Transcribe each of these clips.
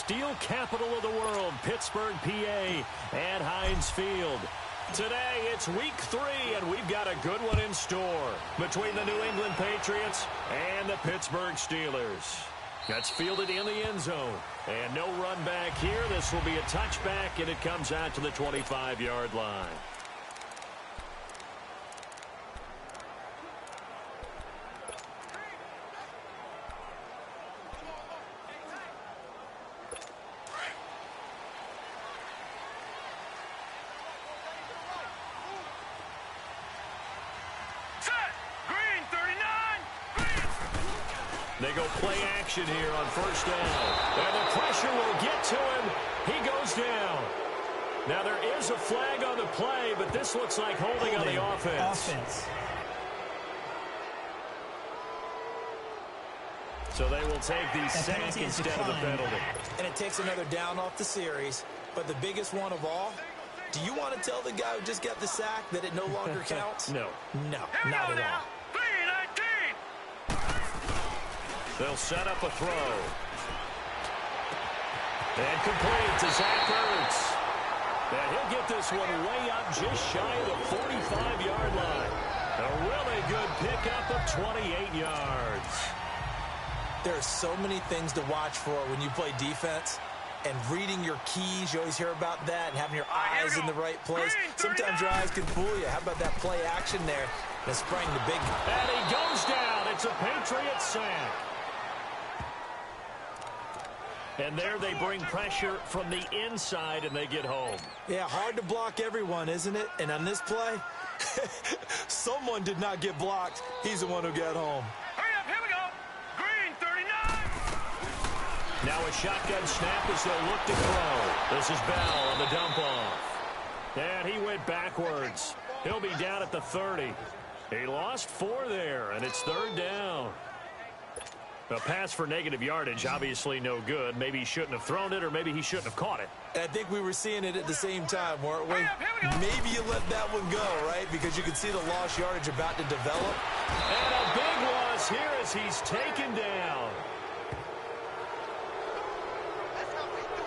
steel capital of the world, Pittsburgh, PA, at Heinz Field. Today, it's week 3, and we've got a good one in store between the New England Patriots and the Pittsburgh Steelers. That's fielded in the end zone. And no run back here. This will be a touchback, and it comes out to the 25-yard line. They go play action here on first down. And the pressure will get to him. He goes down. Now there is a flag on the play, but this looks like holding on the offense. So they will take the sack instead of the penalty. And it takes another down off the series. But the biggest one of all, do you want to tell the guy who just got the sack that it no longer counts? No. No, not at all. They'll set up a throw. And complete to Zach Ertz. And he'll get this one way up just shy of the 45-yard line. A really good pickup of 28 yards. There are so many things to watch for when you play defense. And reading your keys, you always hear about that, and having your eyes in the right place. Sometimes your eyes can fool you. How about that play action there? And sprang the big. And he goes down. It's a Patriot sack. And there they bring pressure from the inside, and they get home. Yeah, hard to block everyone, isn't it? And on this play, someone did not get blocked. He's the one who got home. Hurry up, here we go. Green, 39. Now a shotgun snap as they'll look to throw. This is Bell on the dump off. And he went backwards. He'll be down at the 30. He lost 4 there, and it's 3rd down. A pass for negative yardage, obviously no good. Maybe he shouldn't have thrown it, or maybe he shouldn't have caught it. I think we were seeing it at the same time, weren't we? Maybe you let that one go, right? Because you can see the lost yardage about to develop. And a big loss here as he's taken down.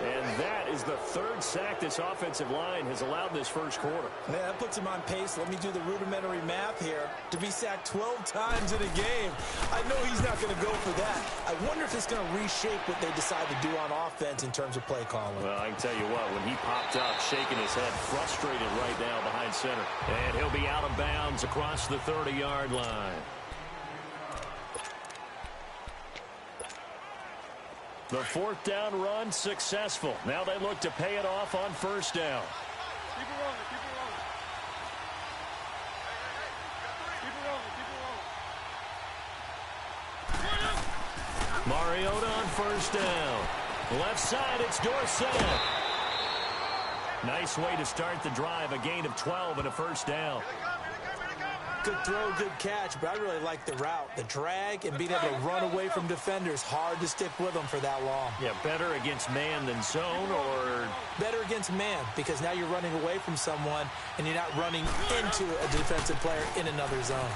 And that is the 3rd sack this offensive line has allowed this first quarter. Yeah, that puts him on pace. Let me do the rudimentary math here. To be sacked 12 times in a game, I know he's not going to go for that. I wonder if it's going to reshape what they decide to do on offense in terms of play calling. Well, I can tell you what, when he popped up, shaking his head, frustrated right now behind center. And he'll be out of bounds across the 30-yard line. The 4th down run successful. Now they look to pay it off on first down. Keep it rolling, keep it rolling. Keep it rolling. Mariota on first down. Left side, it's Dorsett. Nice way to start the drive. A gain of 12 and a first down. Good throw, good catch, but I really like the route. The drag and being able to run away from defenders. Hard to stick with them for that long. Yeah, better against man than zone, or? Better against man, because now you're running away from someone and you're not running into a defensive player in another zone.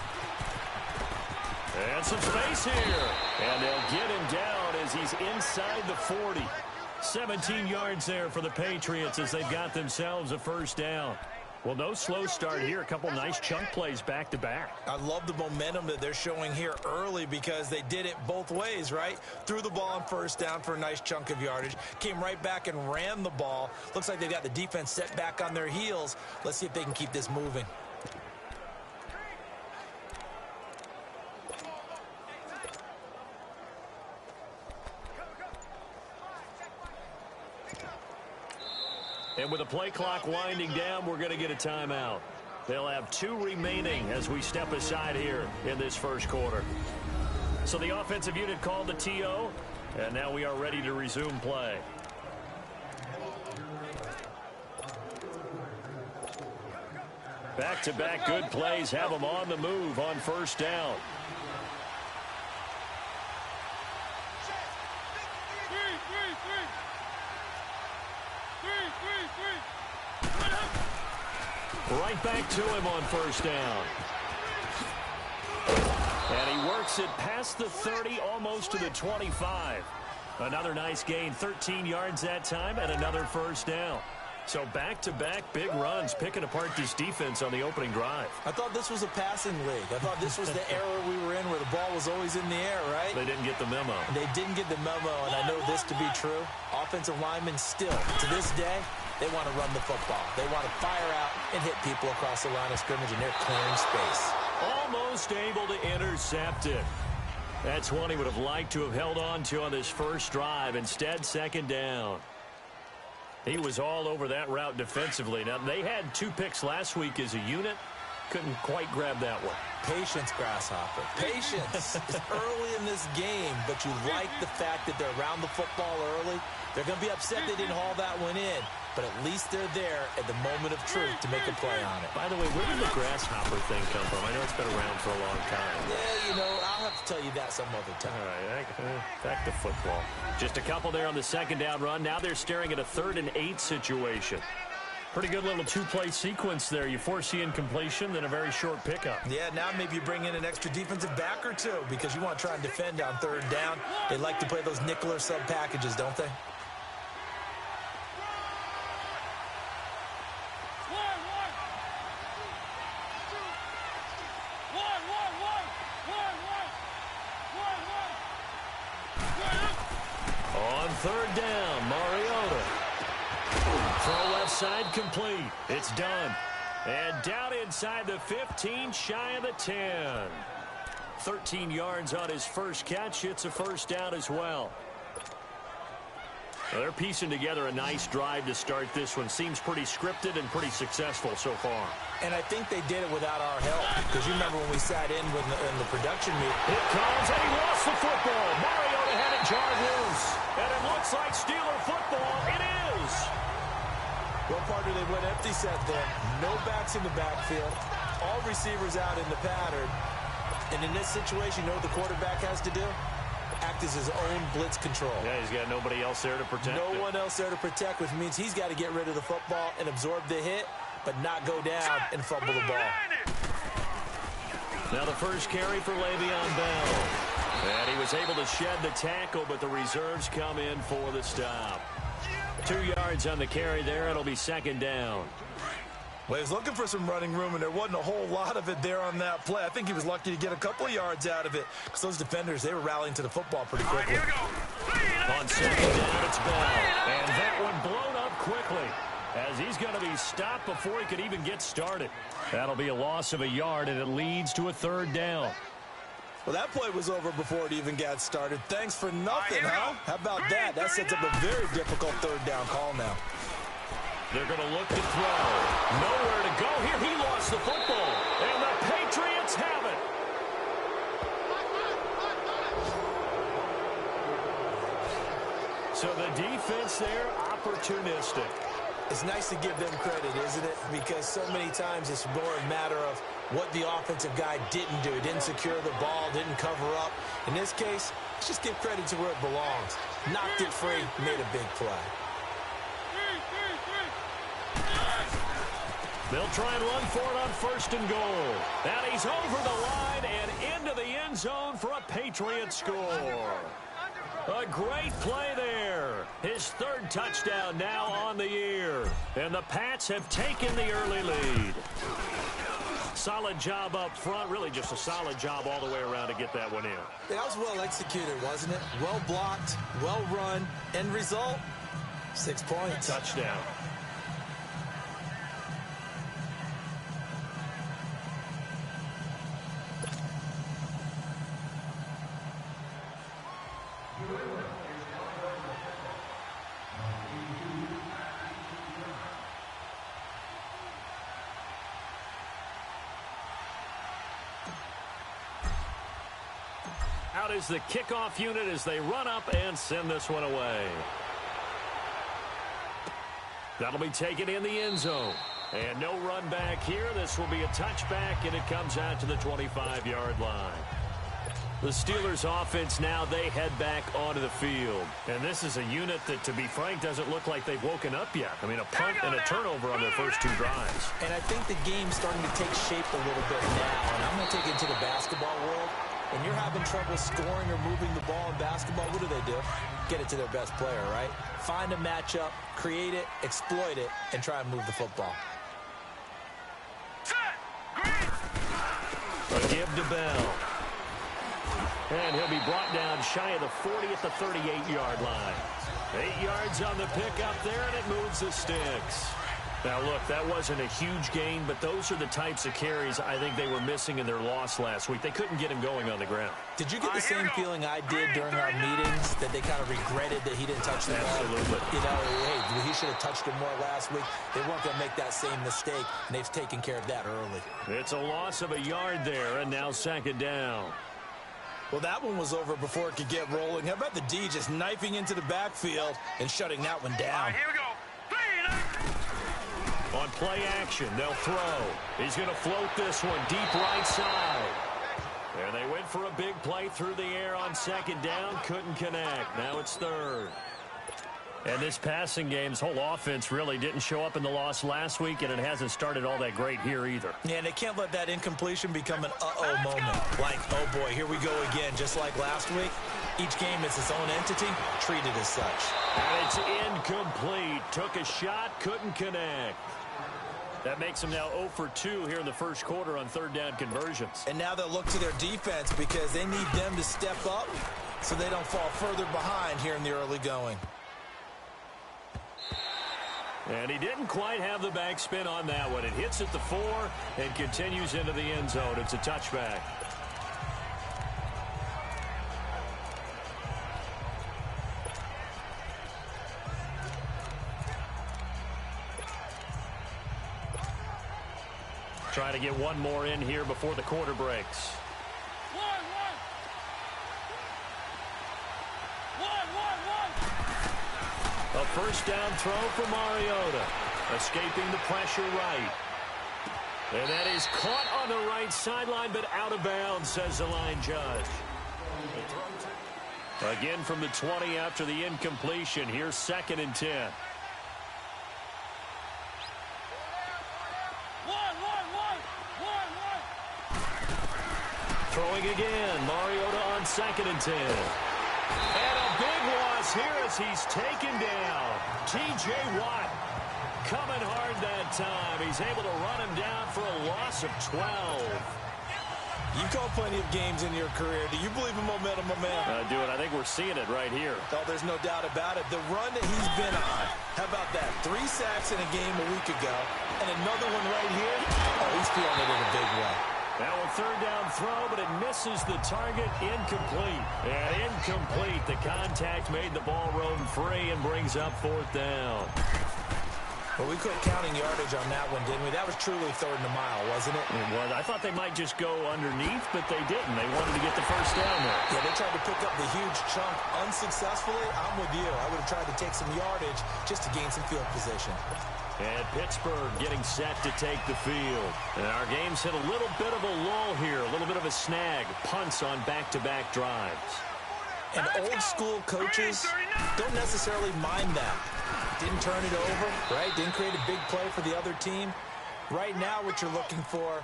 And some space here. And they'll get him down as he's inside the 40. 17 yards there for the Patriots as they've got themselves a first down. Well, no slow start here. A couple nice chunk plays back-to-back. I love the momentum that they're showing here early because they did it both ways, right? Threw the ball on first down for a nice chunk of yardage. Came right back and ran the ball. Looks like they've got the defense set back on their heels. Let's see if they can keep this moving. And with the play clock winding down, we're going to get a timeout. They'll have 2 remaining as we step aside here in this first quarter. So the offensive unit called the TO, and now we are ready to resume play. Back-to-back good plays have them on the move on first down. Right back to him on first down. And he works it past the 30, almost to the 25. Another nice gain, 13 yards that time, and another first down. So back-to-back big runs, picking apart this defense on the opening drive. I thought this was a passing league. I thought this was the era we were in where the ball was always in the air, right? They didn't get the memo. They didn't get the memo, and I know this to be true. Offensive linemen still, to this day, they want to run the football. They want to fire out and hit people across the line of scrimmage, and they're clearing space. Almost able to intercept it. That's one he would have liked to have held on to on this first drive. Instead, second down. He was all over that route defensively. Now, they had 2 picks last week as a unit. Couldn't quite grab that one. Patience, Grasshopper. Patience is early in this game, but you like the fact that they're around the football early. They're going to be upset they didn't haul that one in, but at least they're there at the moment of truth to make a play on it. By the way, where did the Grasshopper thing come from? I know it's been around for a long time. Yeah, you know, I'll have to tell you that some other time. All right, back to football. Just a couple there on the second down run. Now they're staring at a 3rd and 8 situation. Pretty good little 2-play sequence there. You foresee incompletion, then a very short pickup. Yeah, now maybe you bring in an extra defensive back or 2 because you want to try and defend on 3rd down. They like to play those nickel or sub packages, don't they? On 3rd down, Mariota. Throw left side complete. It's done. And down inside the 15, shy of the 10. 13 yards on his first catch. It's a first down as well. Well, they're piecing together a nice drive to start this one. Seems pretty scripted and pretty successful so far. And I think they did it without our help. Because you remember when we sat in in the production meeting. Here comes, and he lost the football. Mariota had it jarred loose. And it looks like Steeler football. It is. Well, partner, they went empty set there. No backs in the backfield. All receivers out in the pattern. And in this situation, you know what the quarterback has to do? Act as his own blitz control. Yeah, he's got nobody else there to protect No one else there to protect, which means he's got to get rid of the football and absorb the hit, but not go down and fumble the ball. Now the first carry for Le'Veon Bell. And he was able to shed the tackle, but the reserves come in for the stop. 2 yards on the carry there. It'll be second down. Well, he was looking for some running room, and there wasn't a whole lot of it there on that play. I think he was lucky to get a couple of yards out of it because those defenders, they were rallying to the football pretty quickly. On second down, it's Bell. And that one blown up quickly as he's going to be stopped before he could even get started. That'll be a loss of a yard, and it leads to a 3rd down. Well, that play was over before it even got started. Thanks for nothing, huh? How about that? That sets up a very difficult 3rd down call now. They're going to look to throw. Nowhere to go here. He lost the football. And the Patriots have it. So the defense there, opportunistic. It's nice to give them credit, isn't it? Because so many times it's more a matter of what the offensive guy didn't do. Didn't secure the ball, didn't cover up. In this case, let's just give credit to where it belongs. Knocked it free, made a big play. They'll try and run for it on 1st and goal. And he's over the line and into the end zone for a Patriot score. A great play there. His 3rd touchdown now on the year. And the Pats have taken the early lead. Solid job up front. Really just a solid job all the way around to get that one in. That was well executed, wasn't it? Well blocked, well run. End result, 6 points. Touchdown. Out is the kickoff unit as they run up and send this one away. That'll be taken in the end zone. And no run back here. This will be a touchback, and it comes out to the 25-yard line. The Steelers' offense now, they head back onto the field. And this is a unit that, to be frank, doesn't look like they've woken up yet. I mean, a punt and a turnover on their first 2 drives. And I think the game's starting to take shape a little bit now. And I'm going to take it into the basketball world. When you're having trouble scoring or moving the ball in basketball, what do? Get it to their best player, right? Find a matchup, create it, exploit it, and try and move the football. A give to Bell. And he'll be brought down shy of the 40 at the 38-yard line. 8 yards on the pickup there, and it moves the sticks. Now, look, that wasn't a huge gain, but those are the types of carries I think they were missing in their loss last week. They couldn't get him going on the ground. Did you get the same feeling I did during our meetings, that they kind of regretted that he didn't touch the ball? Absolutely. You know, hey, he should have touched it more last week. They weren't going to make that same mistake, and they've taken care of that early. It's a loss of a yard there, and now second down. Well, that one was over before it could get rolling. How about the D just knifing into the backfield and shutting that one down? Here we go. On play action, they'll throw. He's going to float this one deep right side. And they went for a big play through the air on second down. Couldn't connect. Now it's third. And this passing game's whole offense really didn't show up in the loss last week, and it hasn't started all that great here either. Yeah, and they can't let that incompletion become an uh-oh moment. Like, oh boy, here we go again, just like last week. Each game is its own entity, treated as such. And it's incomplete. Took a shot, couldn't connect. That makes them now 0 for 2 here in the first quarter on third down conversions. And now they'll look to their defense because they need them to step up so they don't fall further behind here in the early going. And he didn't quite have the backspin on that one. It hits at the 4 and continues into the end zone. It's a touchback. Trying to get one more in here before the quarter breaks. A first down throw for Mariota. Escaping the pressure right. And that is caught on the right sideline, but out of bounds, says the line judge. Again from the 20 after the incompletion. Here's 2nd and 10. Throwing again. Mariota on 2nd and 10. And a big loss here as he's taken down. T.J. Watt coming hard that time. He's able to run him down for a loss of 12. You've called plenty of games in your career. Do you believe in momentum, my man? I think we're seeing it right here. Oh, there's no doubt about it. The run that he's been on. How about that? 3 sacks in a game a week ago. And another one right here. Oh, he's feeling it in a big way. Now a third down throw, but it misses the target. Incomplete. And incomplete. The contact made the ball roam free and brings up 4th down. Well, we quit counting yardage on that one, didn't we? That was truly 3rd and a mile, wasn't it? It was. I thought they might just go underneath, but they didn't. They wanted to get the first down there. Yeah, they tried to pick up the huge chunk unsuccessfully. I'm with you. I would have tried to take some yardage just to gain some field position. And Pittsburgh getting set to take the field. And our game's hit a little bit of a lull here, a little bit of a snag. Punts on back-to-back drives. And old-school coaches don't necessarily mind that. Didn't turn it over, right? Didn't create a big play for the other team. Right now what you're looking for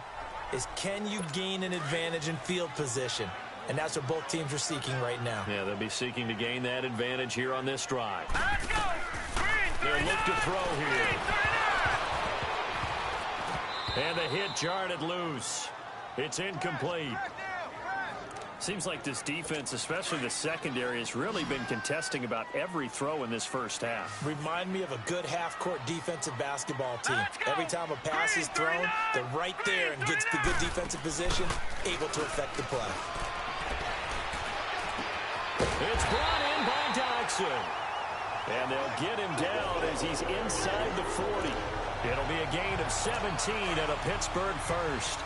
is, can you gain an advantage in field position? And that's what both teams are seeking right now. Yeah, they'll be seeking to gain that advantage here on this drive. They'll look to throw here. And the hit jarred it loose. It's incomplete. Seems like this defense, especially the secondary, has really been contesting about every throw in this first half. Remind me of a good half-court defensive basketball team. Every time a pass is thrown, they're right there and gets the good defensive position, able to affect the play. It's brought in by Dodson. And they'll get him down as he's inside the 40. It'll be a gain of 17 and a Pittsburgh first.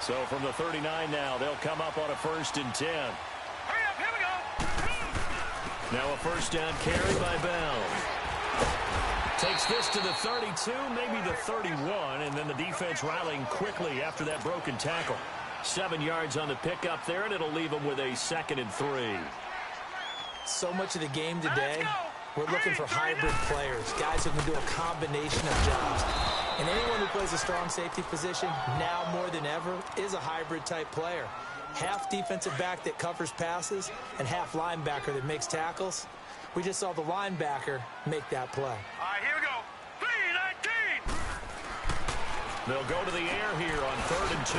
So from the 39 now, they'll come up on a 1st and 10. Hurry up, here we go. Now a first down carry by Bell. Takes this to the 32, maybe the 31, and then the defense rallying quickly after that broken tackle. 7 yards on the pickup there, and it'll leave them with a 2nd and 3. So much of the game today, we're looking for hybrid players, guys who can do a combination of jobs. And anyone who plays a strong safety position, now more than ever, is a hybrid type player. half defensive back that covers passes and half linebacker that makes tackles. We just saw the linebacker make that play. All right, here we go. 3-19. They'll go to the air here on 3rd and 2.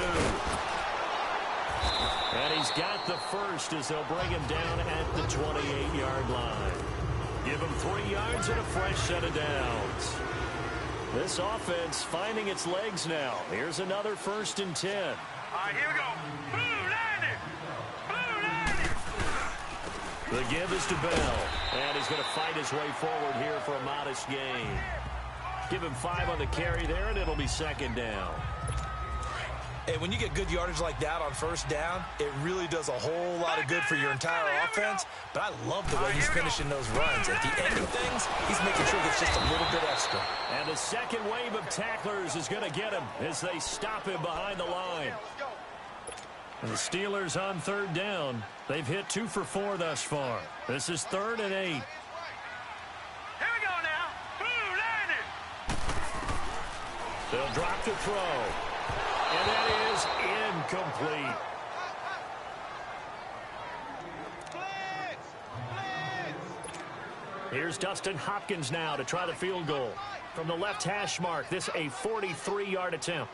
And he's got the first as they'll bring him down at the 28-yard line. Give him 3 yards and a fresh set of downs. This offense finding its legs now. Here's another 1st and 10. All right, here we go. Blue 90. Blue 90. The give is to Bell. And he's going to fight his way forward here for a modest gain. Give him 5 on the carry there, and it'll be 2nd down. Hey, when you get good yardage like that on 1st down, it really does a whole lot of good for your entire offense. But I love the way he's finishing those runs. At the end of things, he's making sure it's just a little bit extra. And the second wave of tacklers is going to get him as they stop him behind the line. And the Steelers on 3rd down. They've hit 2 for 4 thus far. This is 3rd and 8. Here we go now. Blue 90. They'll drop the throw. And that is incomplete. Here's Dustin Hopkins now to try the field goal. From the left hash mark, this a 43-yard attempt.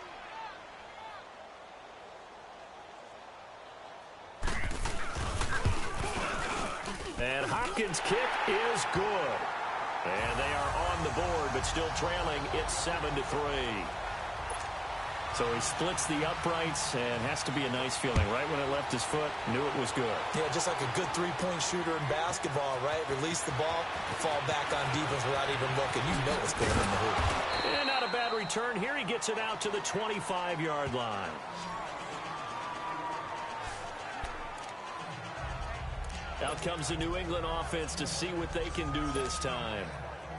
And Hopkins' kick is good. And they are on the board, but still trailing. It's 7-3. So he splits the uprights and has to be a nice feeling. Right when it left his foot, knew it was good. Yeah, just like a good three-point shooter in basketball, right? Release the ball, fall back on defense without even looking. You know what's going in the hoop. And not a bad return. Here he gets it out to the 25-yard line. Out comes the New England offense to see what they can do this time.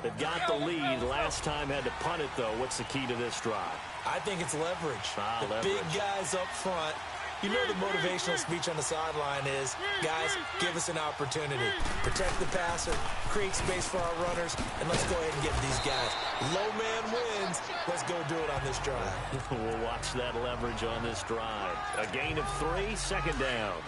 They've got the lead. Last time had to punt it, though. What's the key to this drive? I think it's leverage. Leverage. Big guys up front. You know the motivational speech on the sideline is, guys, give us an opportunity. Protect the passer, create space for our runners, and let's go ahead and get these guys. Low man wins. Let's go do it on this drive. We'll watch that leverage on this drive. A gain of 3, 2nd down.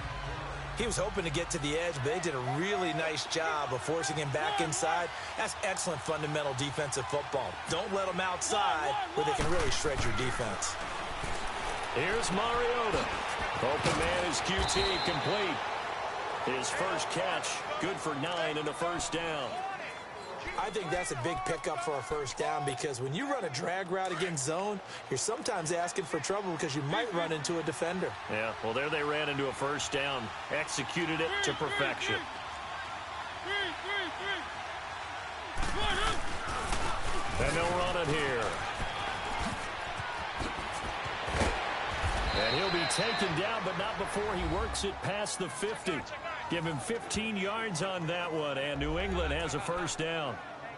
He was hoping to get to the edge, but they did a really nice job of forcing him back inside. That's excellent fundamental defensive football. Don't let them outside where they can really shred your defense. Here's Mariota. Open man is QT complete. His first catch, good for 9 and a 1st down. I think that's a big pickup for a 1st down because when you run a drag route against zone, you're sometimes asking for trouble because you might run into a defender. Yeah, well, there they ran into a 1st down, executed it to perfection. And they'll run it here. And he'll be taken down, but not before he works it past the 50. Give him 15 yards on that one, and New England has a 1st down.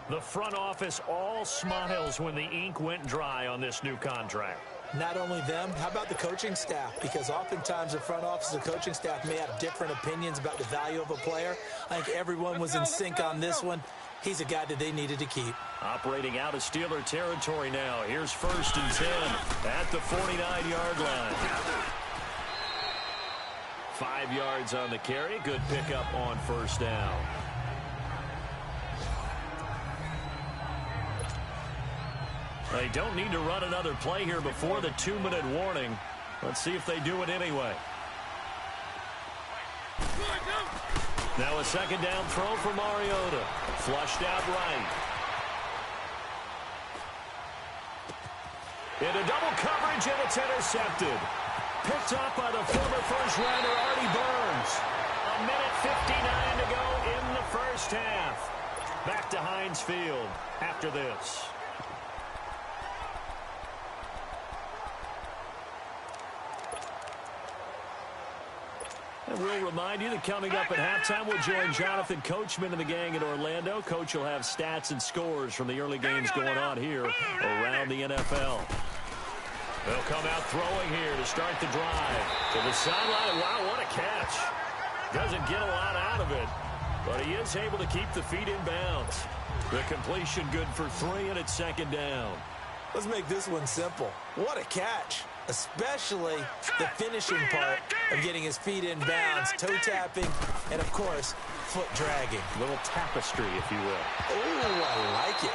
The front office all smiles when the ink went dry on this new contract. Not only them, how about the coaching staff? Because oftentimes the front office and coaching staff may have different opinions about the value of a player. I think everyone was in sync on this one. He's a guy that they needed to keep. Operating out of Steeler territory now. Here's 1st and 10 at the 49-yard line. 5 yards on the carry. Good pickup on 1st down. They don't need to run another play here before the 2-minute warning. Let's see if they do it anyway. Now a 2nd down throw for Mariota. Flushed out right. Into double coverage, and it's intercepted. Picked up by the former first-rounder Artie Burns. A minute 59 to go in the 1st half. Back to Heinz Field after this. And we'll remind you that coming up at halftime, we'll join Jonathan Coachman and the gang in Orlando. Coach will have stats and scores from the early games going on here around the NFL. They'll come out throwing here to start the drive. To the sideline. Wow, what a catch. Doesn't get a lot out of it, but he is able to keep the feet in bounds. The completion good for 3, and it's 2nd down. Let's make this one simple. What a catch. especially the finishing part of getting his feet in bounds, toe tapping, and, of course, foot dragging. Little tapestry, if you will. Oh, I like it.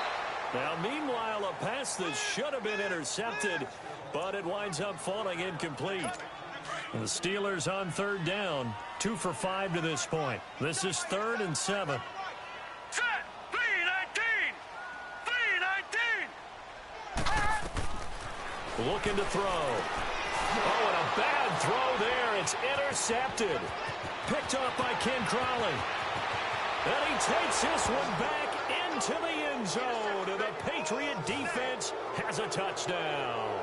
Now, meanwhile, a pass that should have been intercepted, but it winds up falling incomplete. The Steelers on third down, 2 for 5 to this point. This is 3rd and 7. Set. 3-19. 3-19. Looking to throw. Oh, and a bad throw there. It's intercepted. Picked off by Ken Crawley. And he takes this one back into the end zone. And the Patriot defense has a touchdown.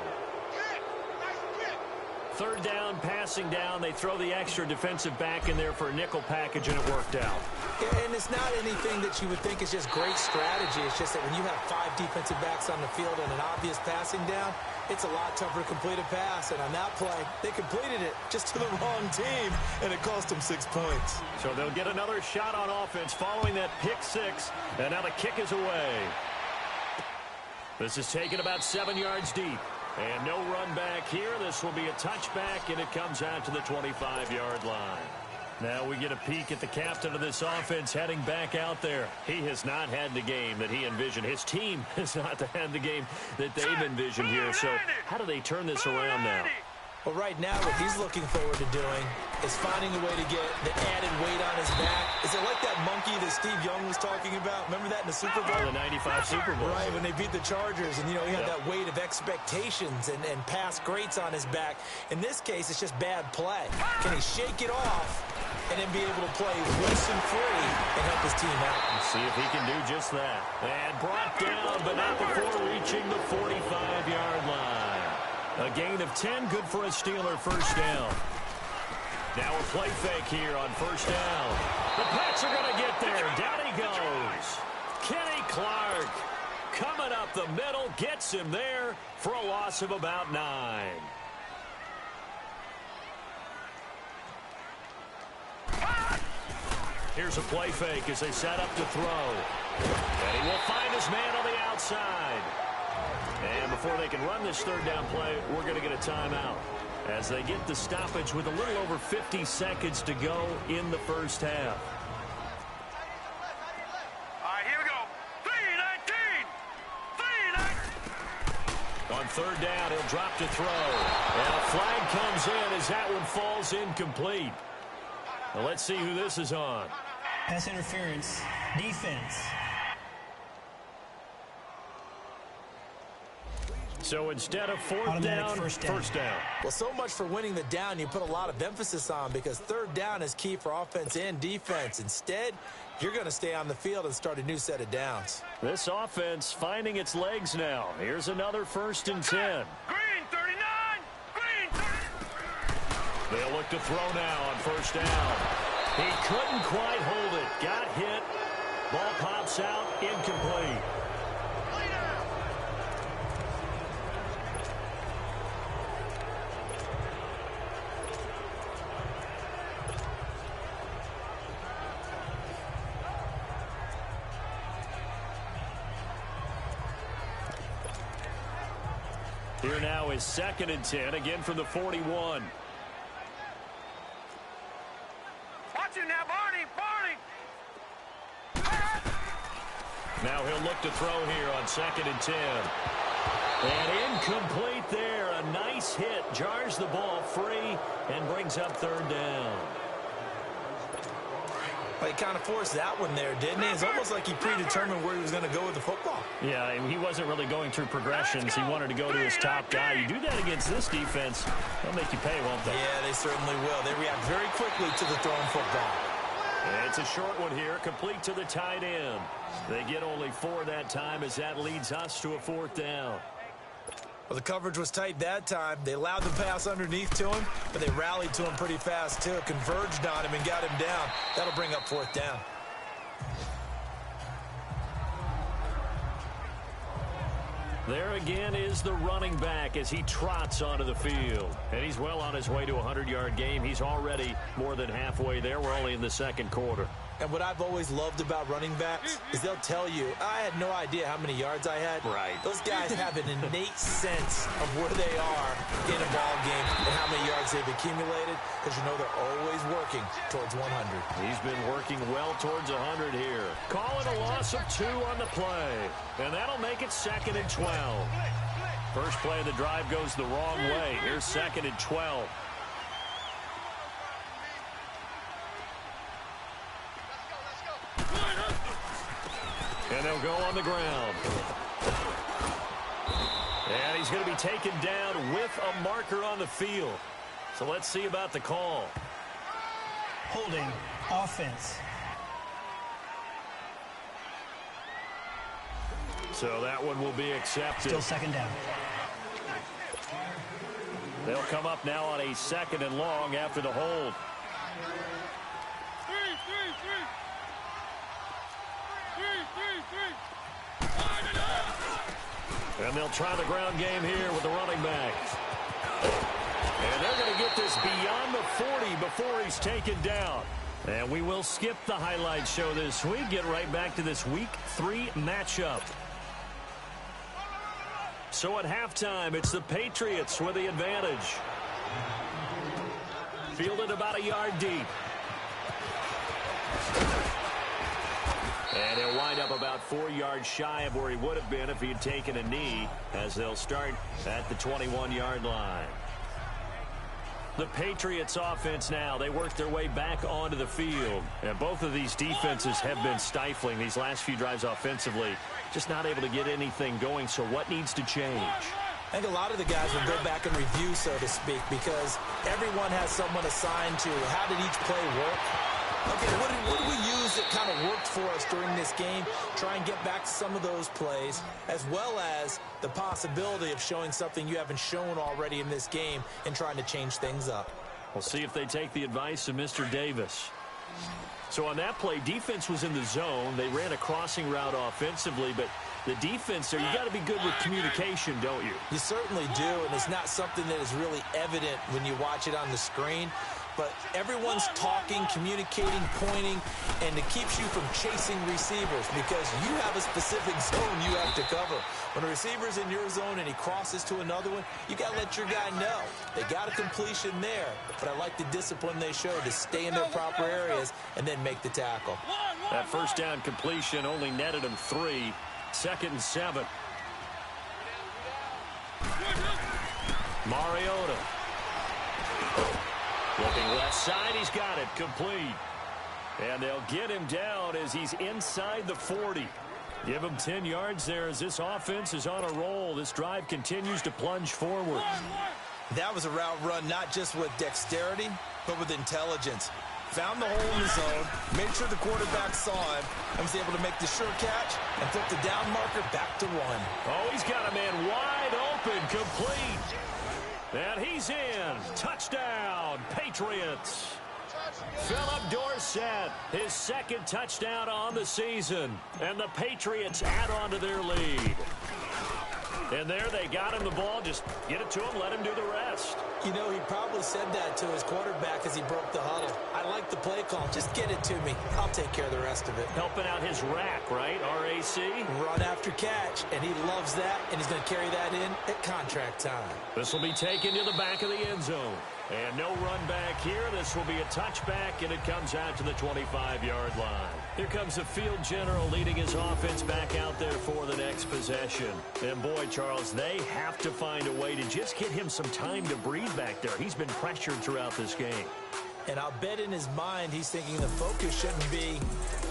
3rd down, passing down. They throw the extra defensive back in there for a nickel package, and it worked out. Yeah, and it's not anything that you would think is just great strategy. It's just that when you have 5 defensive backs on the field and an obvious passing down, it's a lot tougher to complete a pass. And on that play, they completed it just to the wrong team, and it cost them 6 points. So they'll get another shot on offense following that pick 6, and now the kick is away. This is taken about 7 yards deep. And no run back here. This will be a touchback, and it comes out to the 25-yard line. Now we get a peek at the captain of this offense heading back out there. He has not had the game that he envisioned. His team has not had the game that they've envisioned here. So how do they turn this around now? Well, right now, what he's looking forward to doing is finding a way to get the added weight on his back. Is it like that monkey that Steve Young was talking about? Remember that in the Super Bowl? The 95 Super Bowl. Right, when they beat the Chargers, and, you know, he had that weight of expectations and past greats on his back. In this case, it's just bad play. Can he shake it off and then be able to play loose and free and help his team out? Let's see if he can do just that. And brought down, but not before reaching the 45-yard line. A gain of 10, good for a Steeler first down. Now a play fake here on first down. The Pats are going to get there. Down he goes. Kenny Clark coming up the middle, gets him there for a loss of about 9. Here's a play fake as they set up to throw. And he will find his man on the outside. And before they can run this 3rd down play, we're going to get a timeout as they get the stoppage with a little over 50 seconds to go in the first half. All right, here we go. 3-19. 3-19. On 3rd down, he'll drop to throw. And a flag comes in as that one falls incomplete. Well, let's see who this is on. Pass interference, defense. So instead of 4th down, first down. Well, so much for winning the down you put a lot of emphasis on, because 3rd down is key for offense and defense. Instead, you're going to stay on the field and start a new set of downs. This offense finding its legs now. Here's another 1st and 10. Green 39. Green 30. They'll look to throw now on first down. He couldn't quite hold it. Got hit. Ball pops out, incomplete. Here now is 2nd and 10, again from the 41. Watch it now, Barney. Now he'll look to throw here on 2nd and 10. And incomplete there. A nice hit. Jars the ball free and brings up 3rd down. Well, he kind of forced that one there, didn't he? It's almost like he predetermined where he was going to go with the football. Yeah, he wasn't really going through progressions. He wanted to go to his top guy. You do that against this defense, they'll make you pay, won't they? Yeah, they certainly will. They react very quickly to the thrown football. And it's a short one here, complete to the tight end. They get only 4 that time as that leads us to a 4th down. Well, the coverage was tight that time. They allowed the pass underneath to him, but they rallied to him pretty fast, too. Converged on him and got him down. That'll bring up 4th down. There again is the running back as he trots onto the field. And he's well on his way to a 100-yard game. He's already more than halfway there. We're only in the 2nd quarter. And what I've always loved about running backs is they'll tell you, I had no idea how many yards I had. Right. Those guys have an innate sense of where they are in a ball game and how many yards they've accumulated, because you know they're always working towards 100. He's been working well towards 100 here. Call it a loss of 2 on the play. And that'll make it 2nd and 12. First play of the drive goes the wrong way. Here's 2nd and 12. And they'll go on the ground. And he's going to be taken down with a marker on the field. So let's see about the call. Holding. Offense. So that one will be accepted. Still 2nd down. They'll come up now on a 2nd and long after the hold. And they'll try the ground game here with the running back. And they're going to get this beyond the 40 before he's taken down. And we will skip the highlight show this week. Get right back to this Week 3 matchup. So at halftime, it's the Patriots with the advantage. Fielded about a yard deep. And he'll wind up about 4 yards shy of where he would have been if he had taken a knee, as they'll start at the 21-yard line. The Patriots offense now, they work their way back onto the field. And both of these defenses have been stifling these last few drives offensively. Just not able to get anything going, so what needs to change? I think a lot of the guys will go back and review, so to speak, because everyone has someone assigned to how did each play work. Okay, what did we use that kind of worked for us during this game? Try and get back to some of those plays, as well as the possibility of showing something you haven't shown already in this game and trying to change things up. We'll see if they take the advice of Mr. Davis. So on that play, defense was in the zone. They ran a crossing route offensively, but the defense there, you got to be good with communication, don't you? You certainly do, and it's not something that is really evident when you watch it on the screen. But everyone's talking, communicating, pointing, and it keeps you from chasing receivers because you have a specific zone you have to cover. When a receiver's in your zone and he crosses to another one, you got to let your guy know. They got a completion there, but I like the discipline they show to stay in their proper areas and then make the tackle. That first down completion only netted him 3. 2nd and 7. Mariota. Looking left side, he's got it, complete. And they'll get him down as he's inside the 40. Give him 10 yards there as this offense is on a roll. This drive continues to plunge forward. That was a route run not just with dexterity, but with intelligence. Found the hole in the zone, made sure the quarterback saw him, and was able to make the sure catch and flip the down marker back to 1. Oh, he's got a man wide open, complete. And he's in. Touchdown, Patriots. Philip Dorsett, his 2nd touchdown on the season. And the Patriots add on to their lead. And there they got him the ball. Just get it to him, let him do the rest. You know, he probably said that to his quarterback as he broke the huddle. I like the play call. Just get it to me. I'll take care of the rest of it. Helping out his rack, right? R-A-C? Run after catch. And he loves that, and he's going to carry that in at contract time. This will be taken to the back of the end zone. And no run back here. This will be a touchback, and it comes out to the 25-yard line. Here comes the field general leading his offense back out there for the next possession. And boy, Charles, they have to find a way to just get him some time to breathe back there. He's been pressured throughout this game. And I'll bet in his mind he's thinking the focus shouldn't be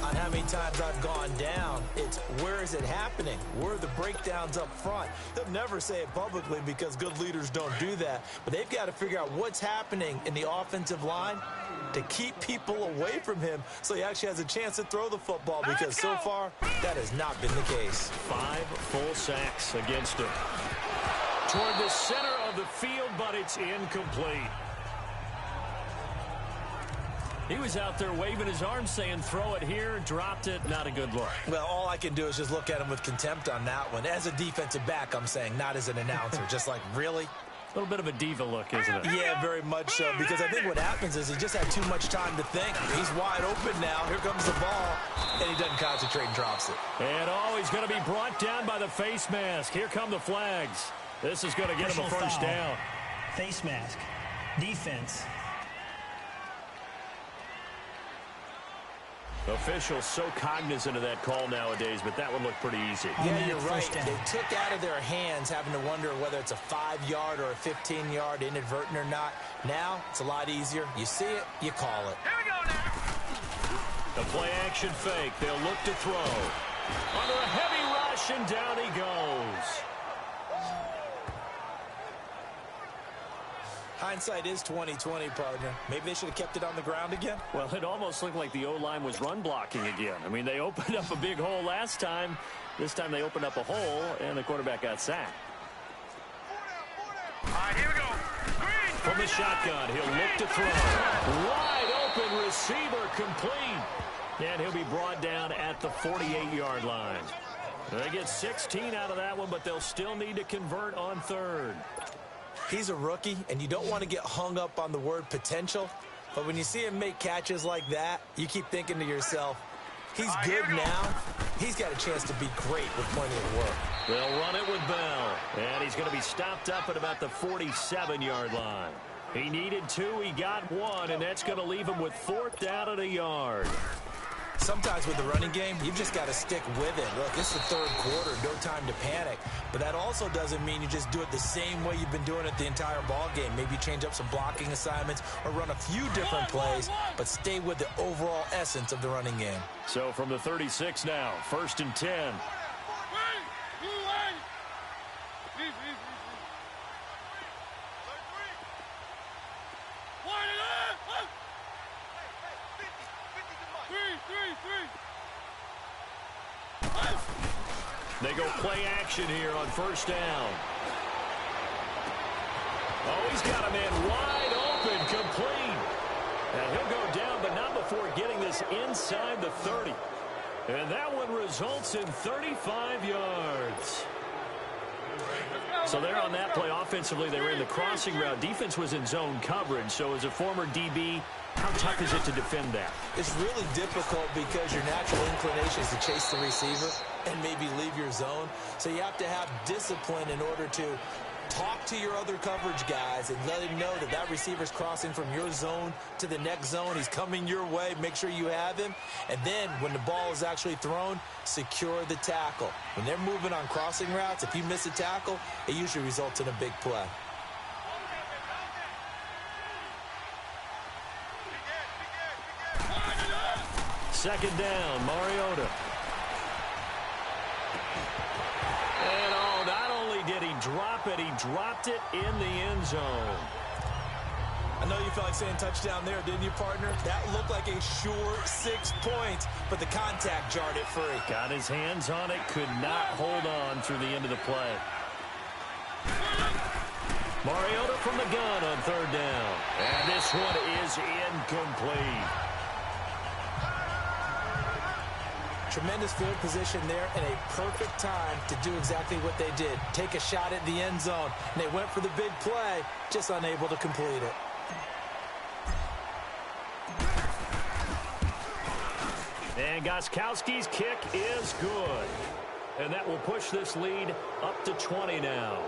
on how many times I've gone down. It's where is it happening? Where are the breakdowns up front? They'll never say it publicly because good leaders don't do that. But they've got to figure out what's happening in the offensive line to keep people away from him so he actually has a chance to throw the football, because so far that has not been the case. 5 full sacks against him. Toward the center of the field, but it's incomplete. He was out there waving his arms saying, throw it here, dropped it, not a good look. Well, all I can do is just look at him with contempt on that one. As a defensive back, I'm saying, not as an announcer. Just like, really? A little bit of a diva look, isn't it? Yeah, very much so, because I think what happens is he just had too much time to think. He's wide open now. Here comes the ball, and he doesn't concentrate and drops it. And, he's going to be brought down by the face mask. Here come the flags. This is going to get him a first down. Face mask. Defense. Officials so cognizant of that call nowadays, but that one looked pretty easy. Yeah, you're right. They took out of their hands having to wonder whether it's a 5-yard or a 15-yard inadvertent or not. Now, it's a lot easier. You see it, you call it. Here we go now. The play-action fake. They'll look to throw. Under a heavy rush, and down he goes. Hindsight is 20/20, partner. Maybe they should have kept it on the ground again. Well, it almost looked like the O-line was run blocking again. I mean, they opened up a big hole last time. This time they opened up a hole, and the quarterback got sacked. All right, here we go. Green, From the shotgun, he'll look to throw. Wide open receiver, complete. And he'll be brought down at the 48-yard line. They get 16 out of that one, but they'll still need to convert on third. He's a rookie, and you don't want to get hung up on the word potential. But when you see him make catches like that, you keep thinking to yourself, he's good now. He's got a chance to be great with plenty of work. They'll run it with Bell. And he's going to be stopped up at about the 47-yard line. He needed 2, he got 1, and that's going to leave him with 4th down and a yard. Sometimes with the running game, you've just got to stick with it. Look, it's the third quarter, no time to panic. But that also doesn't mean you just do it the same way you've been doing it the entire ball game. Maybe change up some blocking assignments or run a few different plays, but stay with the overall essence of the running game. So from the 36 now, 1st and 10. They go play action here on 1st down. Oh, he's got a man wide open, complete. And he'll go down, but not before getting this inside the 30. And that one results in 35 yards. So there on that play, offensively, they ran the crossing route. Defense was in zone coverage. So as a former DB, how tough is it to defend that? It's really difficult because your natural inclination is to chase the receiver and maybe leave your zone. So you have to have discipline in order to talk to your other coverage guys and let him know that that receiver's crossing from your zone to the next zone. He's coming your way. Make sure you have him. And then when the ball is actually thrown, secure the tackle. When they're moving on crossing routes, if you miss a tackle, it usually results in a big play. Second down, Mariota. And not only did he drop it, he dropped it in the end zone. I know you felt like saying touchdown there, didn't you, partner? That looked like a sure 6 points, but the contact jarred it free. Got his hands on it, could not hold on through the end of the play. Mariota from the gun on 3rd down. And this one is incomplete. Tremendous field position there and a perfect time to do exactly what they did. Take a shot at the end zone. And they went for the big play, just unable to complete it. And Gostkowski's kick is good. And that will push this lead up to 20 now.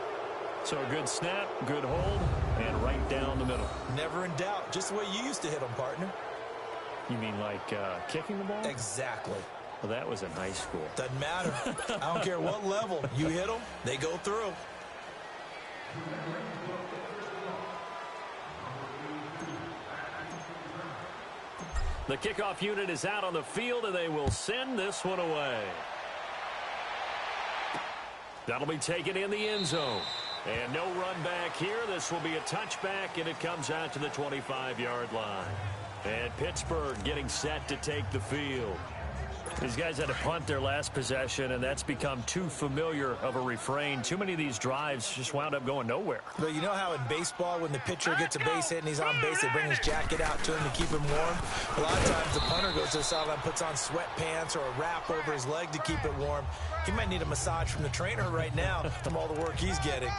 So a good snap, good hold, and right down the middle. Never in doubt. Just the way you used to hit them, partner. You mean like kicking the ball? Exactly. Well, that was in high school. Doesn't matter. I don't care what level. You hit them, they go through. The kickoff unit is out on the field, and they will send this one away. That'll be taken in the end zone. And no run back here. This will be a touchback, and it comes out to the 25-yard line. And Pittsburgh getting set to take the field. These guys had to punt their last possession, and that's become too familiar of a refrain. Too many of these drives just wound up going nowhere. But you know how in baseball, when the pitcher gets a base hit and he's on base, they bring his jacket out to him to keep him warm? A lot of times the punter goes to the sideline, puts on sweatpants or a wrap over his leg to keep it warm. He might need a massage from the trainer right now from all the work he's getting.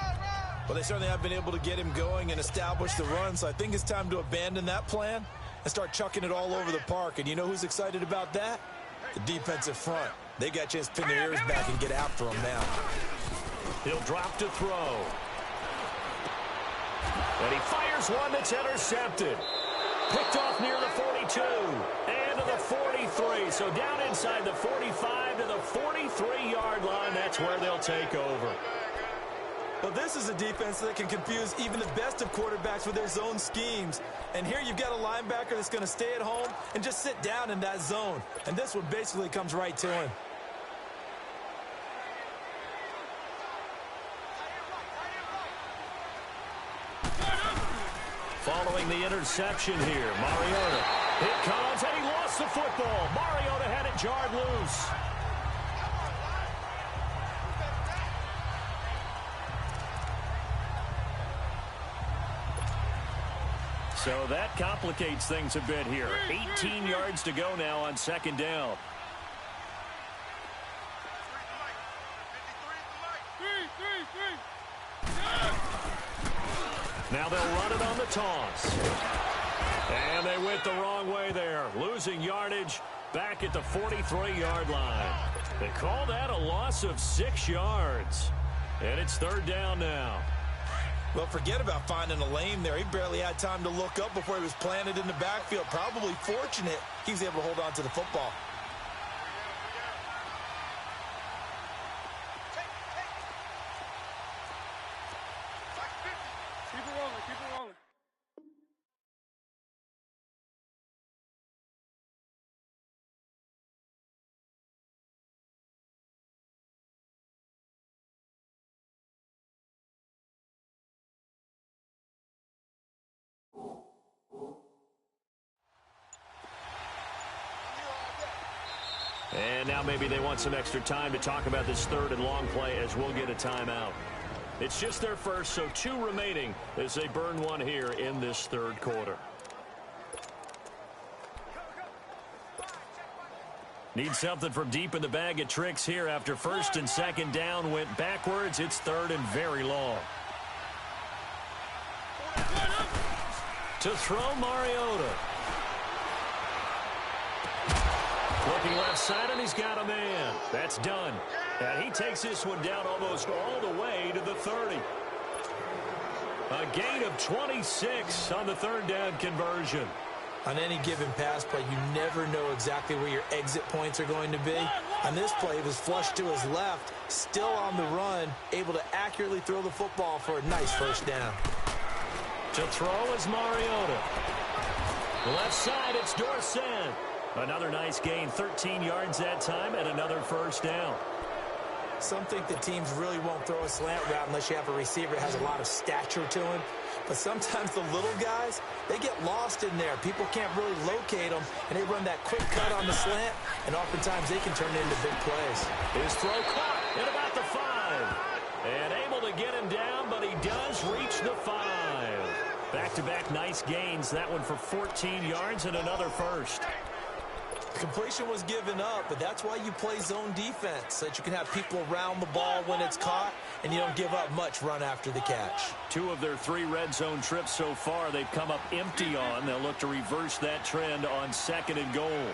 Well, they certainly have been able to get him going and establish the run, so I think it's time to abandon that plan and start chucking it all over the park. And you know who's excited about that? The defensive front. They got a chance to pin their ears back and get after him now. He'll drop to throw. And he fires one that's intercepted. Picked off near the 42 and to the 43. So down inside the 45 to the 43-yard line. That's where they'll take over. Well, this is a defense that can confuse even the best of quarterbacks with their zone schemes. And here you've got a linebacker that's going to stay at home and just sit down in that zone. And this one basically comes right to him. Following the interception here, Mariota. It comes, and he lost the football. Mariota had it jarred loose. So that complicates things a bit here. 18 yards to go now on second down. Now they'll run it on the toss. And they went the wrong way there. Losing yardage back at the 43-yard line. They call that a loss of 6 yards. And it's third down now. Well, forget about finding a lane there. He barely had time to look up before he was planted in the backfield. Probably fortunate he was able to hold on to the football. Keep it rolling, keep it rolling. And now maybe they want some extra time to talk about this third and long play as we'll get a timeout. It's just their first, so 2 remaining as they burn one here in this third quarter. Need something from deep in the bag of tricks here after first and second down went backwards. It's third and very long. To throw, Mariota. Looking left side, and he's got a man. That's done. And he takes this one down almost all the way to the 30. A gain of 26 on the third down conversion. On any given pass play, you never know exactly where your exit points are going to be. On this play, it was flushed to his left, still on the run, able to accurately throw the football for a nice first down. To throw is Mariota. Left side, it's Dorsett. Another nice gain, 13 yards that time, and another first down. Some think that teams really won't throw a slant route unless you have a receiver that has a lot of stature to him. But sometimes the little guys, they get lost in there. People can't really locate them, and they run that quick cut on the slant, and oftentimes they can turn it into big plays. His throw caught at about the 5. And able to get him down, but he does reach the 5. Back-to-back nice gains. That one for 14 yards and another first. Completion was given up, but that's why you play zone defense, so that you can have people around the ball when it's caught, and you don't give up much run after the catch. 2 of their 3 red zone trips so far they've come up empty on. They'll look to reverse that trend on second and goal.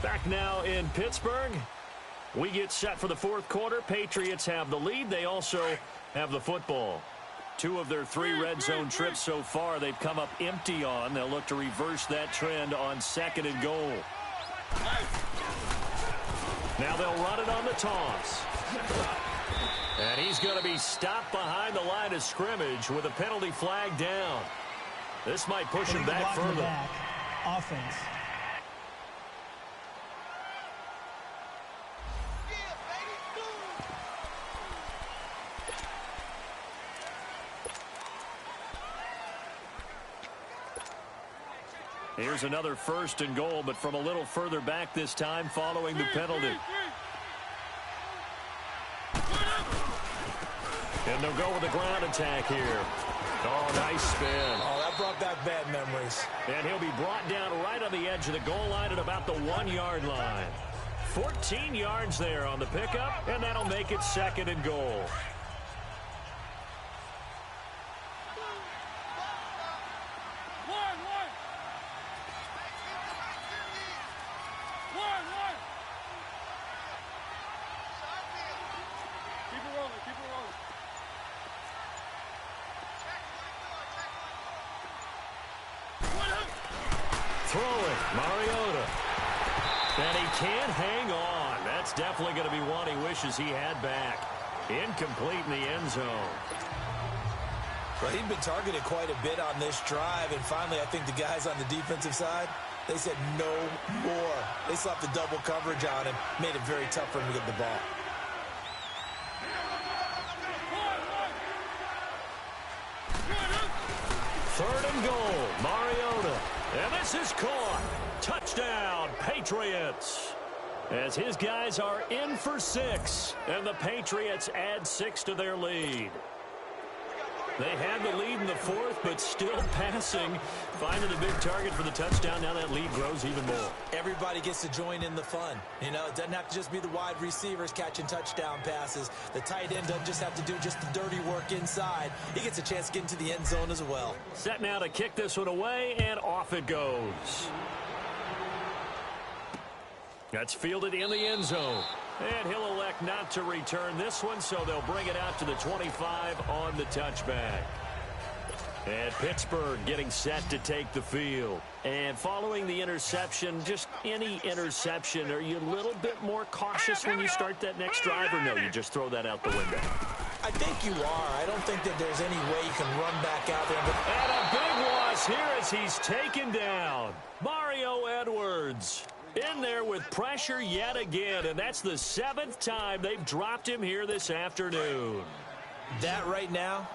Back now in Pittsburgh. We get set for the fourth quarter. Patriots have the lead. They also have the football. 2 of their 3 red zone trips so far they've come up empty on. They'll look to reverse that trend on second and goal. Now they'll run it on the toss. And he's going to be stopped behind the line of scrimmage with a penalty flag down. This might push him back further. Offense. Here's another first and goal, but from a little further back this time following the penalty. And they'll go with a ground attack here. Oh, nice spin. Oh, that that brought back bad memories. And he'll be brought down right on the edge of the goal line at about the 1-yard line. 14 yards there on the pickup, and that'll make it 2nd and goal. Throwing, Mariota. And he can't hang on. That's definitely going to be one he wishes he had back. Incomplete in the end zone. Well, he'd been targeted quite a bit on this drive, and finally I think the guys on the defensive side, they said no more. They slapped the double coverage on him, made it very tough for him to get the ball. Third and goal, Mariota. And this is caught. Touchdown, Patriots. As his guys are in for 6, and the Patriots add 6 to their lead. They had the lead in the 4th, but still passing. Finding the big target for the touchdown. Now that lead grows even more. Everybody gets to join in the fun. You know, it doesn't have to just be the wide receivers catching touchdown passes. The tight end doesn't just have to do just the dirty work inside. He gets a chance to get into the end zone as well. Set now to kick this one away, and off it goes. That's fielded in the end zone. And he'll elect not to return this one, so they'll bring it out to the 25 on the touchback. And Pittsburgh getting set to take the field. And following the interception, just any interception, are you a little bit more cautious when you start that next drive, or no, you just throw that out the window? I think you are. I don't think that there's any way you can run back out there. And a big loss here as he's taken down. Mario Edwards in there with pressure yet again, and that's the 7th time they've dropped him here this afternoon. That right now,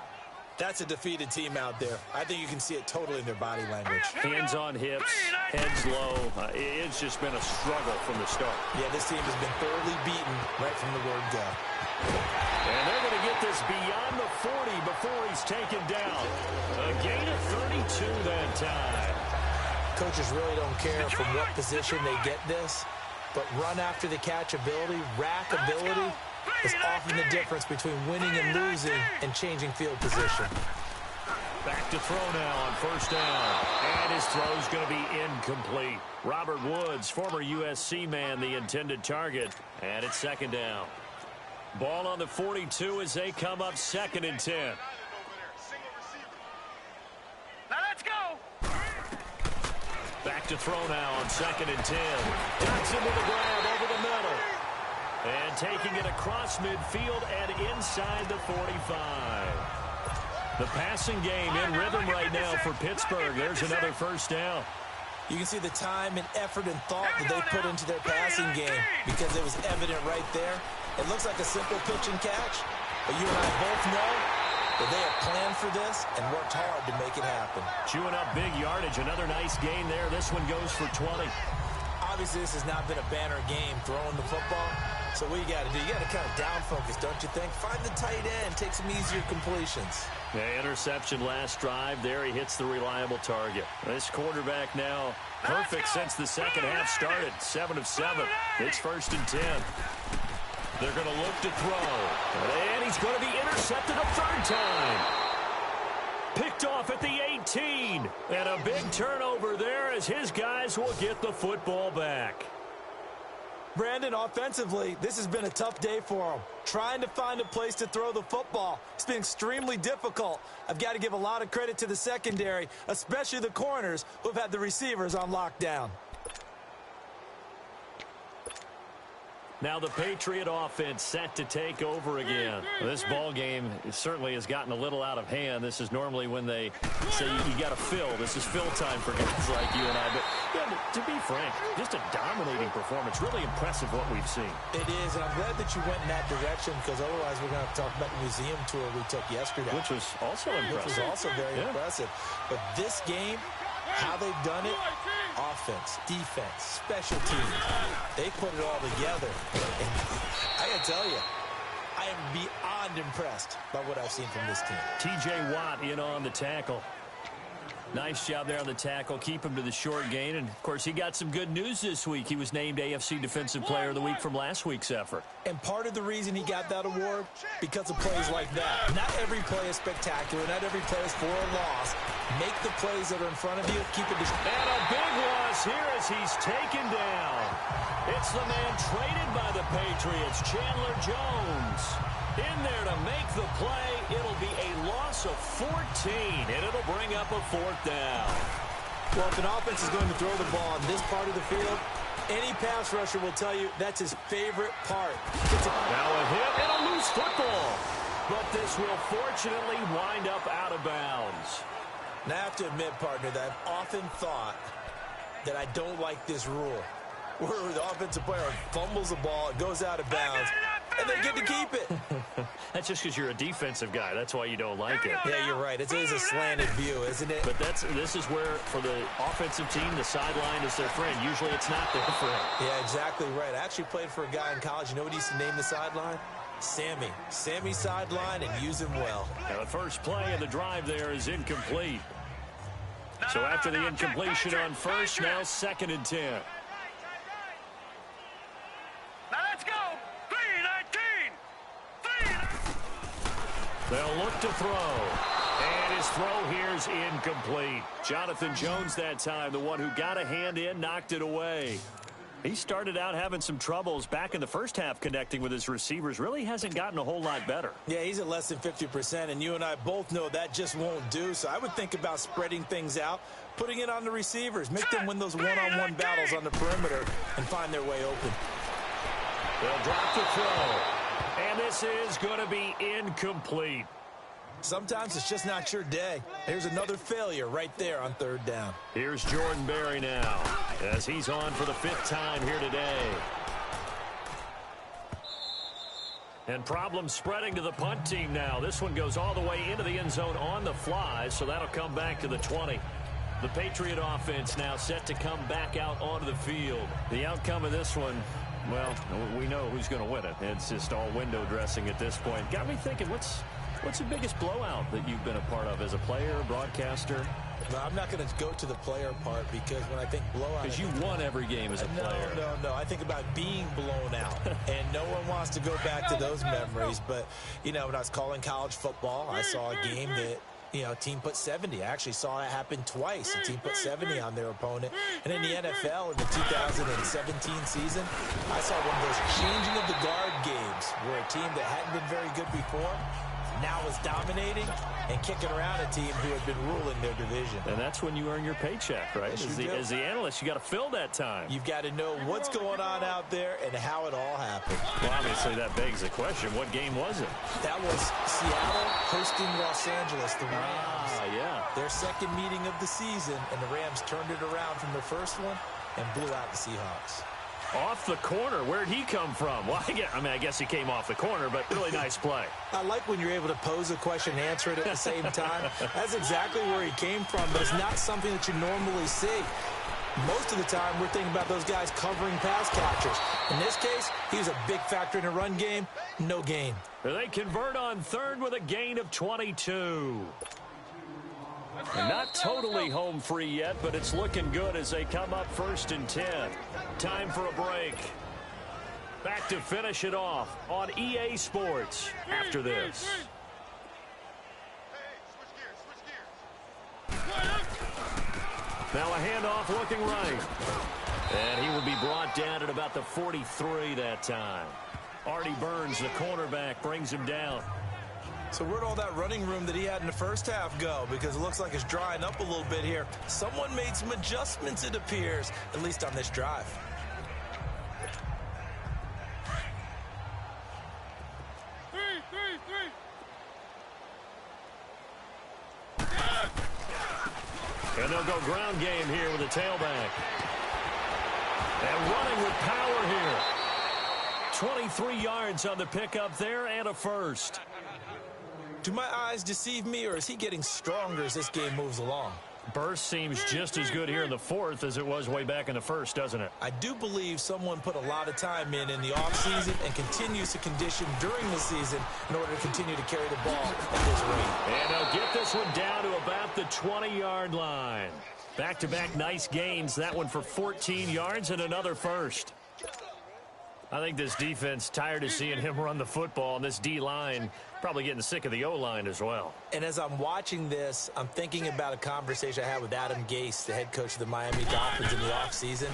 that's a defeated team out there. I think you can see it totally in their body language. Hands on hips, heads low. It's just been a struggle from the start. Yeah, this team has been thoroughly beaten right from the word go. And they're going to get this beyond the 40 before he's taken down. A gain of 32 that time. Coaches really don't care from what position they get this, but run after the catch ability, rack ability, is often the difference between winning and losing and changing field position. Back to throw now on first down. And his throw's going to be incomplete. Robert Woods, former USC man, the intended target. And it's 2nd down. Ball on the 42 as they come up 2nd and 10. Now let's go. Back to throw now on 2nd and 10. Johnson with a grab over the middle. And taking it across midfield and inside the 45. The passing game in rhythm right now for Pittsburgh. There's another first down. You can see the time and effort and thought that they put into their passing game because it was evident right there. It looks like a simple pitch and catch, but you and I both know that they have planned for this and worked hard to make it happen. Chewing up big yardage. Another nice gain there. This one goes for 20. Obviously, this has not been a banner game throwing the football. So what you got to do, you got to kind of down focus, don't you think? Find the tight end, take some easier completions. Yeah, interception last drive. There he hits the reliable target. This quarterback now perfect since the second half started. 7 of 7. It's 1st and 10. They're going to look to throw. And he's going to be intercepted a 3rd time. Picked off at the 18. And a big turnover there as his guys will get the football back. Brandon, offensively, this has been a tough day for him. Trying to find a place to throw the football. It's been extremely difficult. I've got to give a lot of credit to the secondary, especially the corners who've had the receivers on lockdown. Now the Patriot offense set to take over again. This ball game certainly has gotten a little out of hand. This is normally when they say you got to fill. This is fill time for guys like you and I. But yeah, to be frank, just a dominating performance. Really impressive what we've seen. It is, and I'm glad that you went in that direction because otherwise we're going to have to talk about the museum tour we took yesterday. Which was also impressive. Which was also very impressive. But this game, how they've done it, offense, defense, special teams, they put it all together. And I got to tell you, I am beyond impressed by what I've seen from this team. T.J. Watt in on the tackle. Nice job there on the tackle. Keep him to the short gain. And, of course, he got some good news this week. He was named AFC Defensive Player of the Week from last week's effort. And part of the reason he got that award, because of plays like that. Not every play is spectacular. Not every play is for a loss. Make the plays that are in front of you. Keep it. And a big loss here as he's taken down. It's the man traded by the Patriots, Chandler Jones. In there to make the play. It'll be a loss of 14, and it'll bring up a 4th down. Well, if an offense is going to throw the ball on this part of the field, any pass rusher will tell you that's his favorite part. Now a hit and a loose football. But this will fortunately wind up out of bounds. Now, I have to admit, partner, that I've often thought that I don't like this rule, where the offensive player fumbles the ball, it goes out of bounds, and they get to keep it. That's just because you're a defensive guy. That's why you don't like it. Yeah, you're right. It is a slanted view, isn't it? But this is where, for the offensive team, the sideline is their friend. Usually it's not their friend. Yeah, exactly right. I actually played for a guy in college. You know what he used to name the sideline? Sammy. Sammy sideline, and use him well. Now, the first play of the drive there is incomplete. So after the incompletion on first, now 2nd and 10. Now let's go. 3-19. They'll look to throw. And his throw here is incomplete. Jonathan Jones that time, the one who got a hand in, knocked it away. He started out having some troubles back in the first half connecting with his receivers. Really hasn't gotten a whole lot better. Yeah, he's at less than 50%, and you and I both know that just won't do. So I would think about spreading things out, putting it on the receivers, make them win those one-on-one battles on the perimeter and find their way open. They'll drop the throw. And this is going to be incomplete. Sometimes it's just not your day. Here's another failure right there on 3rd down. Here's Jordan Berry now as he's on for the 5th time here today. And problems spreading to the punt team now. This one goes all the way into the end zone on the fly, so that'll come back to the 20. The Patriot offense now set to come back out onto the field. The outcome of this one, well, we know who's going to win it. It's just all window dressing at this point. Got me thinking, what's the biggest blowout that you've been a part of as a player, broadcaster? No, I'm not going to go to the player part because when I think blowout... Because you won every game as a player. No. I think about being blown out. And no one wants to go back to those memories. But, you know, when I was calling college football, I saw a game that, you know, a team put 70. I actually saw it happen twice. A team put 70 on their opponent. And in the NFL, in the 2017 season, I saw one of those changing of the guard games where a team that hadn't been very good before now is dominating and kicking around a team who had been ruling their division. And that's when you earn your paycheck, right? As the analyst, you got to fill that time. You've got to know what's going on out there and how it all happened. Well, obviously, that begs the question, what game was it? That was Seattle hosting Los Angeles, the Rams. Yeah. Their 2nd meeting of the season, and the Rams turned it around from their first one and blew out the Seahawks. Off the corner. Where'd he come from? Well, I guess he came off the corner, but really nice play. I like when you're able to pose a question and answer it at the same time. That's exactly where he came from, but it's not something that you normally see. Most of the time, we're thinking about those guys covering pass catchers. In this case, he was a big factor in the run game. No gain. They convert on 3rd with a gain of 22. And not totally home free yet, but it's looking good as they come up 1st and 10. Time for a break. Back to finish it off on EA Sports after this. Now a handoff looking right. And he will be brought down at about the 43 that time. Artie Burns, the cornerback, brings him down. So where'd all that running room that he had in the first half go? Because it looks like it's drying up a little bit here. Someone made some adjustments, it appears, at least on this drive. And they'll go ground game here with a tailback. And running with power here. 23 yards on the pickup there and a first. Do my eyes deceive me, or is he getting stronger as this game moves along? Burst seems just as good here in the fourth as it was way back in the first, doesn't it? I do believe someone put a lot of time in the offseason and continues to condition during the season in order to continue to carry the ball at this rate. And they'll get this one down to about the 20-yard line. Back-to-back nice gains. That one for 14 yards and another first. I think this defense tired of seeing him run the football, and this D-line probably getting sick of the O-line as well. And as I'm watching this, I'm thinking about a conversation I had with Adam Gase, the head coach of the Miami Dolphins in the offseason.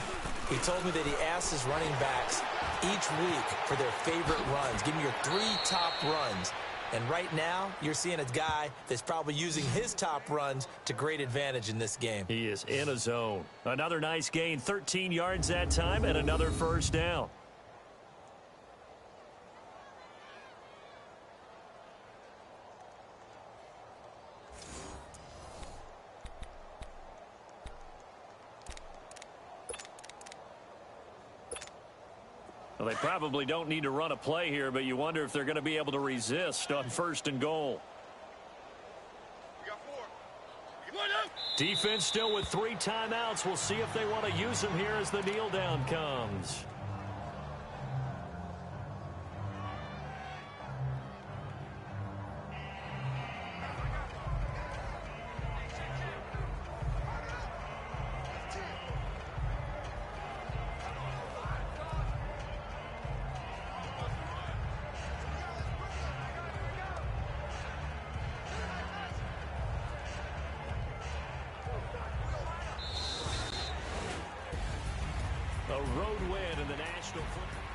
He told me that he asked his running backs each week for their favorite runs. Give me your 3 top runs. And right now, you're seeing a guy that's probably using his top runs to great advantage in this game. He is in a zone. Another nice gain, 13 yards that time, and another first down. Well, they probably don't need to run a play here, but you wonder if they're going to be able to resist on 1st and goal. Defense still with 3 timeouts. We'll see if they want to use them here as the kneel down comes. A road win in the National Football.